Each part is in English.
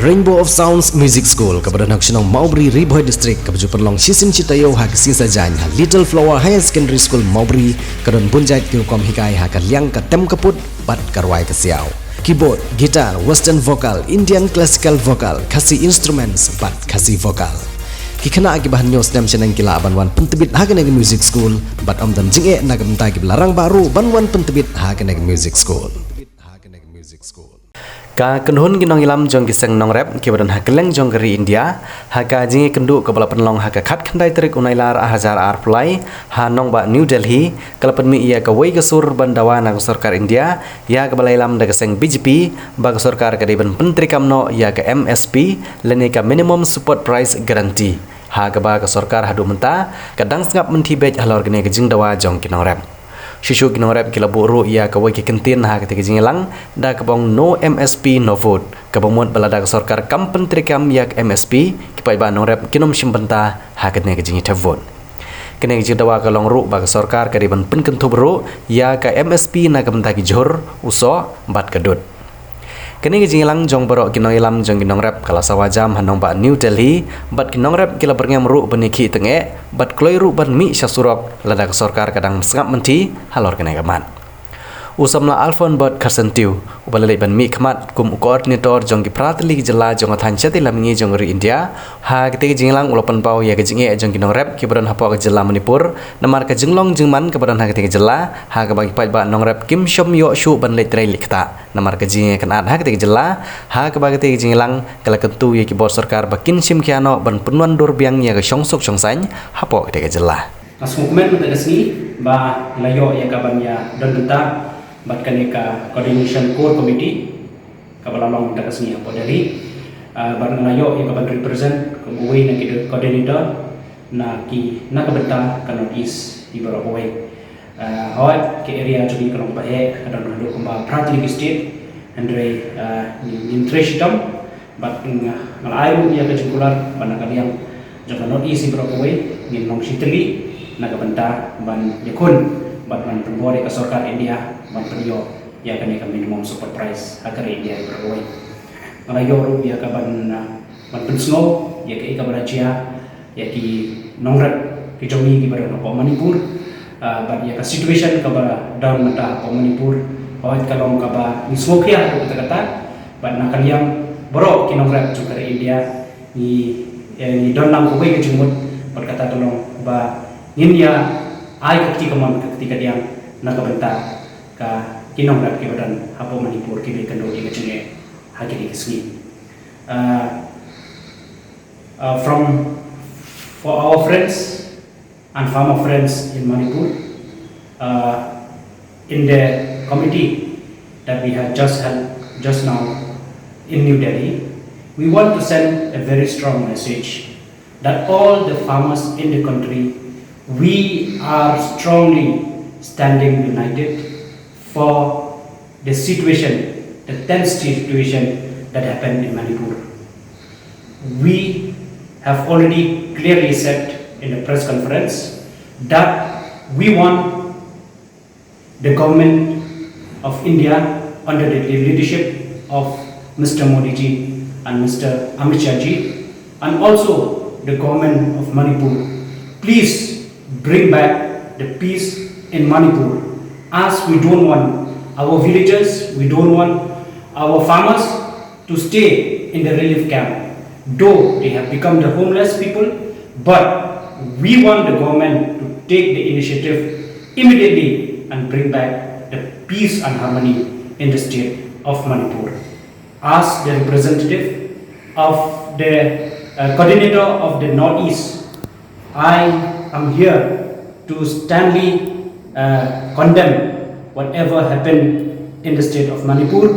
Rainbow of Sounds Music School kepada nak Shillong Maubri Bhoi District kepada perlong sisim citayo hak sisa jan Little Flower Higher Secondary School Maubri kedan punjat kirukom hikai hak liang ka tem kaput bat karwai ke siau keyboard, gitar, western vocal, Indian classical vocal, kasi instruments bat kasi vocal kikena akibahan news nem senang kila banwan pentebit hak neg music school bat amdan jinge nagam tagi larang baru banwan pentebit hak neg music school ka kenhun ginong ilam jong giseng Nongrep kibadan hakeleng jong geri India Haka jingi kendu kepala penlong Haka khat khandai terik unailar ahazar arpulai ha nongba New Delhi kalapan mi Iaka wei gesur bandawa nang sarkar India ya kepala ilam da geseng BJP bag sarkar kadiban Pyntreikam no ya ke MSP lene ka minimum support price guarantee ha ka sarkar hadu menta kadang sengap menti bej halor gene ke jing dawa jong Nongrep Shuh Nongrep kila buru ia kawai ke kentin ha ketika jingilang da kabong no MSP no vote kabomot balada sarkar kam Pyntreikam yak MSP kipai ba Nongrep kinom simbenta ha ketne ke jingi vote kene ke dawa kalong ru ba sarkar kadiban penkentu buru ya ka MSP na kabenta ki jor uso bat kedut kene ke jingilang jong borok kinong ilam jong Nongrep kala sawajam hanong ba New Delhi bat Nongrep kila berngam ru beniki tenge bat kloi ru ban mi syasurok lada sarkar kadang sengap menti halor kene gaman usamla alfon bat karsentiu ubalai ban mi khamat kum koordinator jong ki pratli jela jong athan chati lamingi jong ri India ha kete jingilang ulopan pau ya ke jinge jong Nongrep kibran hapo ke jela Manipur namar ke jinglong jingman kibran ha kete jela ha ke bagi pai ba Nongrep kim shom yo shu ban le trai likta namar ke jinge kan ha kete jela ha ke bagi kete jingilang kala kentu ya ki bor sarkar bakin sim kiano ban penuan dor biang ya ke syongsok syongsang hapo kete jela asmukumen mutagasni ba layo ya kabanya dan bynta bat kaneka coordination core committee kabala long mutagasni apo dari ban layo ya kaban represent ke Bhoi na ki coordinator na ki na kabenta kanon is di baro Bhoi hot ke area jodi kanong bahe kadang hadu kumba pratli state andre Pyntreikam bat ngalayu ya kejikular ban kaliang jakanon is di baro Bhoi ngin long sitli na kabenta ban yakun bat man pembore ka sarkar India ban priyo ya kaneka minimum support price agar India berwoi malayo ru ya kaban ban pensno ya ke ka barajia ya ki Nongrep ki jomi ki bar no Manipur bat ya ka situation ka bara down mata po Manipur hoit kalong ka ba ni smokya ko kata bat nakaliang boro ki Nongrep juga India ni don lang ko ke jumut bat kata tolong ba India ai ketika dia nakabenta ka Nongrep ki badan hapo Manipur ki be kando ki gachine hagi ki sni from for our friends and farmer friends in Manipur in the committee that we have just held just now in New Delhi we want to send a very strong message that all the farmers in the country we are strongly standing united for the situation, the tense situation that happened in Manipur. We have already clearly said in the press conference that we want the government of India under the leadership of Mr. Modi ji and Mr. Amit Shah ji and also the government of Manipur, please bring back the peace in Manipur, as we don't want our villagers, we don't want our farmers to stay in the relief camp, though they have become the homeless people, but we want the government to take the initiative immediately and bring back the peace and harmony in the state of Manipur. As the representative of the coordinator of the Northeast, I am here to sternly condemn whatever happened in the state of Manipur,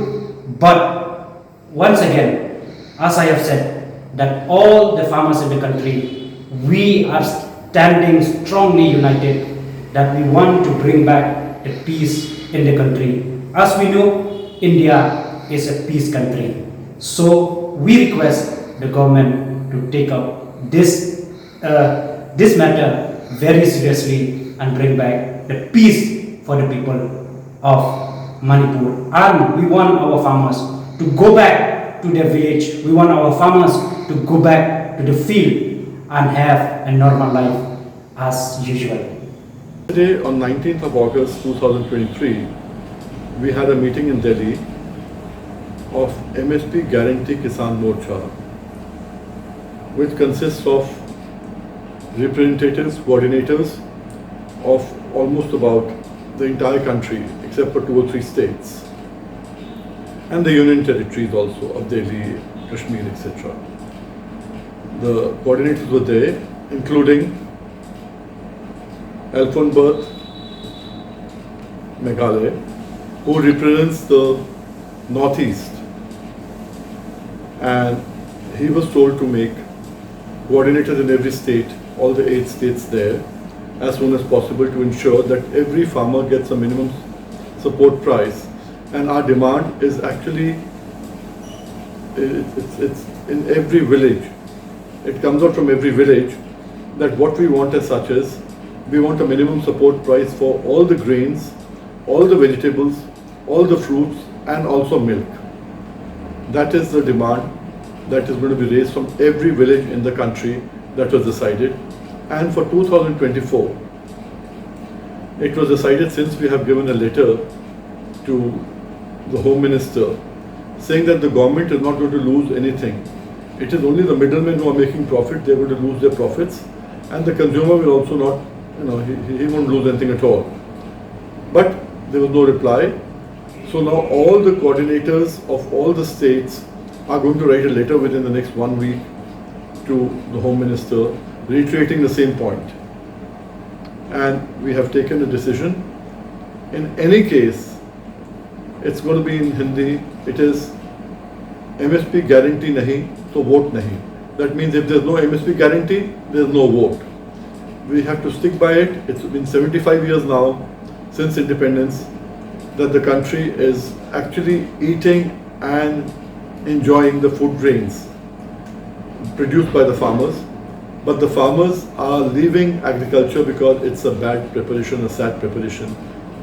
but once again, as I have said, that all the farmers in the country, we are standing strongly united that we want to bring back the peace in the country. As we know, India is a peace country, so we request the government to take up this matter very seriously and bring back the peace for the people of Manipur. And we want our farmers to go back back to their village. We want our farmers to go back to the field and have a normal life as usual. Today, on 19th of August 2023, we had a meeting in Delhi of MSP Guarantee Kisan Morcha, which consists of representatives, coordinators of almost about the entire country except for 2 or 3 states, and the union territories also of Delhi, Kashmir, etc. The coordinators were there, including Alphonse Meghalaya, who represents the Northeast, and he was told to make coordinators in every state, all the 8 states there, as soon as possible to ensure that every farmer gets a minimum support price. And our demand is actually, it's in every village. It comes out from every village that what we want as such is, we want a minimum support price for all the grains, all the vegetables, all the fruits, and also milk. That is the demand that is going to be raised from every village in the country. That was decided. And for 2024, it was decided, since we have given a letter to the Home Minister saying that the government is not going to lose anything. It is only the middlemen who are making profit, they are going to lose their profits, and the consumer will also not, he won't lose anything at all. But there was no reply. So now all the coordinators of all the states are going to write a letter within the next 1 week to the Home Minister, reiterating the same point. And we have taken a decision. In any case, it's going to be in Hindi. It is MSP guarantee nahi, so vote nahi. That means if there's no MSP guarantee, there's no vote. We have to stick by it. It's been 75 years now since independence that the country is actually eating and enjoying the food grains produced by the farmers. But the farmers are leaving agriculture because it's a bad preparation, a sad preparation.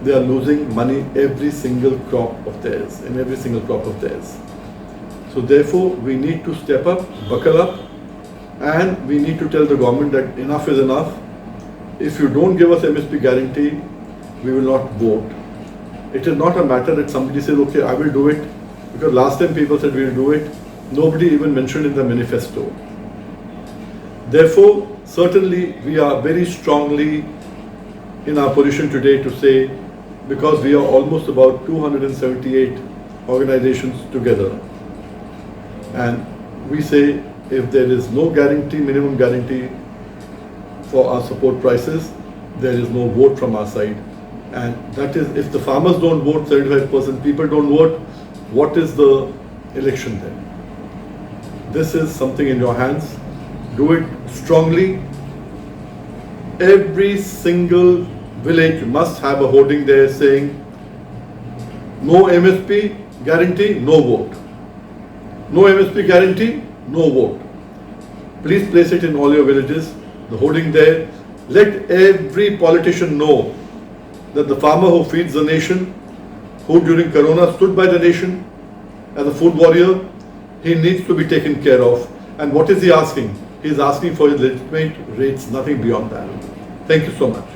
They are losing money every single crop of theirs, in every single crop of theirs. So therefore, we need to step up, buckle up, and we need to tell the government that enough is enough. If you don't give us MSP guarantee, we will not vote. It is not a matter that somebody says, okay, I will do it, because last time people said we will do it. Nobody even mentioned in the manifesto. Therefore, certainly we are very strongly in our position today to say, because we are almost about 278 organizations together, and we say if there is no guarantee, minimum guarantee for our support prices, there is no vote from our side. And that is, if the farmers don't vote, 75% people don't vote, what is the election then? This is something in your hands. Do it strongly. Every single village must have a hoarding there saying, no MSP guarantee, no vote. No MSP guarantee, no vote. Please place it in all your villages, the hoarding there. Let every politician know that the farmer who feeds the nation, who during Corona stood by the nation as a food warrior, he needs to be taken care of. And what is he asking? He is asking for his legitimate rates, nothing beyond that. Thank you so much.